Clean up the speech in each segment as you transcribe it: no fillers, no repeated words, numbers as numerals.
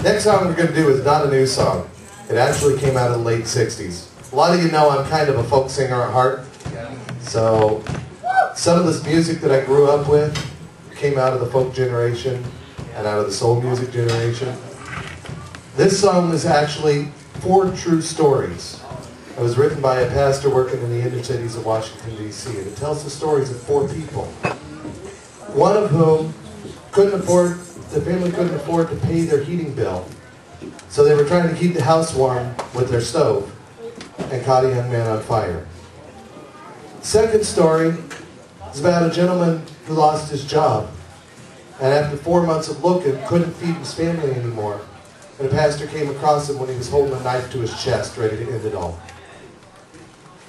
Next song we're going to do is not a new song. It actually came out in the late 60s. A lot of you know I'm kind of a folk singer at heart. So some of this music that I grew up with came out of the folk generation and out of the soul music generation. This song is actually 4 true stories. It was written by a pastor working in the inner cities of Washington, D.C. And it tells the stories of 4 people. One of whom the family couldn't afford to pay their heating bill. So they were trying to keep the house warm with their stove and caught a young man on fire. Second story is about a gentleman who lost his job. And after 4 months of looking, couldn't feed his family anymore. And a pastor came across him when he was holding a knife to his chest, ready to end it all.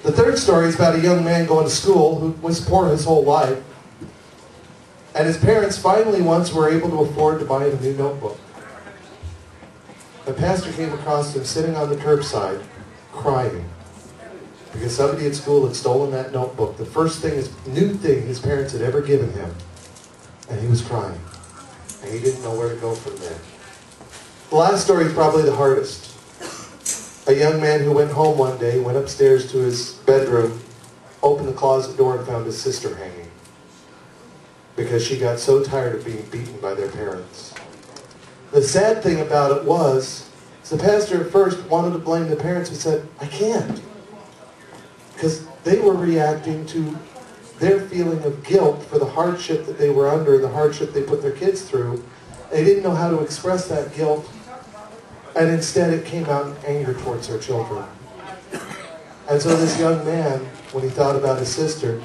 The third story is about a young man going to school who was poor his whole life. And his parents finally once were able to afford to buy him a new notebook. The pastor came across him sitting on the curbside, crying. Because somebody at school had stolen that notebook, the first thing, new thing his parents had ever given him. And he was crying. And he didn't know where to go from there. The last story is probably the hardest. A young man who went home one day, went upstairs to his bedroom, opened the closet door and found his sister hanging. Because she got so tired of being beaten by their parents. The sad thing about it was, the pastor at first wanted to blame the parents and said, I can't. Because they were reacting to their feeling of guilt for the hardship that they were under, the hardship they put their kids through. They didn't know how to express that guilt. And instead it came out in anger towards their children. And so this young man, when he thought about his sister,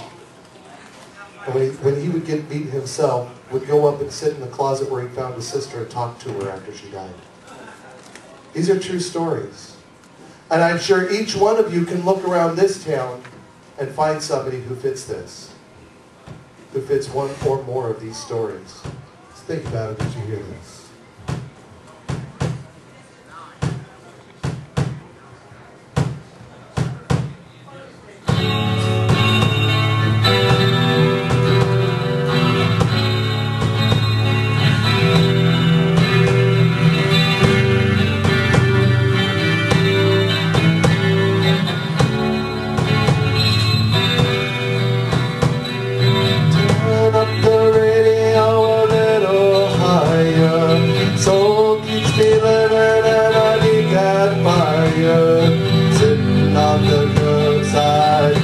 and when he would get beaten himself, would go up and sit in the closet where he found his sister and talk to her after she died. These are true stories. And I'm sure each one of you can look around this town and find somebody who fits this. Who fits one or more of these stories. Let's think about it as you hear this. Sitting on the roadside,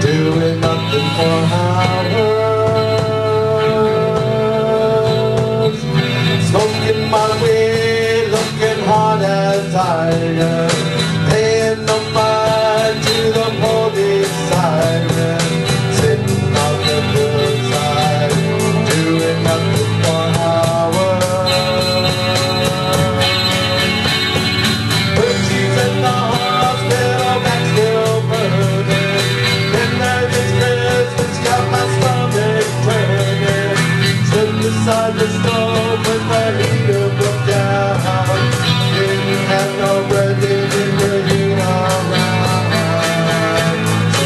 doing nothing for hours. Smoking my weed, looking hard and tired, paying no mind to the police siren. Sitting on the roadside, doing nothing for hours. Beside the stove with my heater broke down. Didn't have no bread, didn't bring it around. So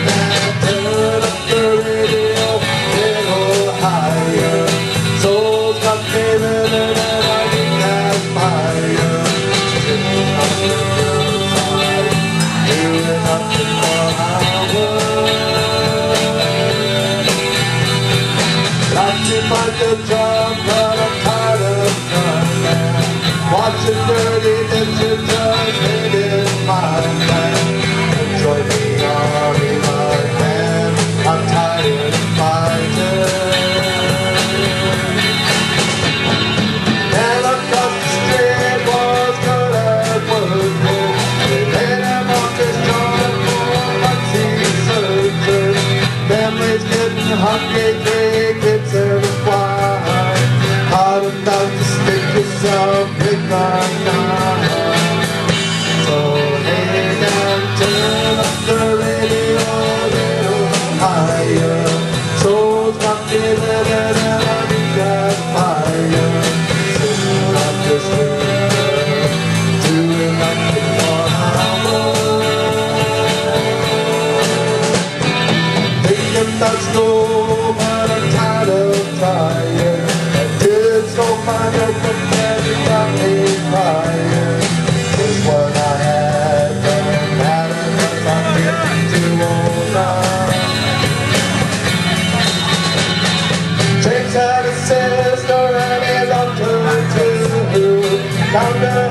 man, turn up the radio a little higher. Soul's got feeling and I need that fire. Sitting on the hillside, doing nothing for hours. Find the job, but I'm tired of trying. Watching dirty dishes just hating my man. Join me, army, my man. I'm tired of fighting. And across the street was good at working. They made him on this job for vaccine searchers. Families getting hungry, kids and hard enough to stick yourself in my knife. So hey now, turn up the radio a little higher. Soul's not feeling it and I need that fire. Sitting on the street, doing nothing for hours. Thinking about school, but I'm tired of trying. Kids don't find out from everybody. Calendar.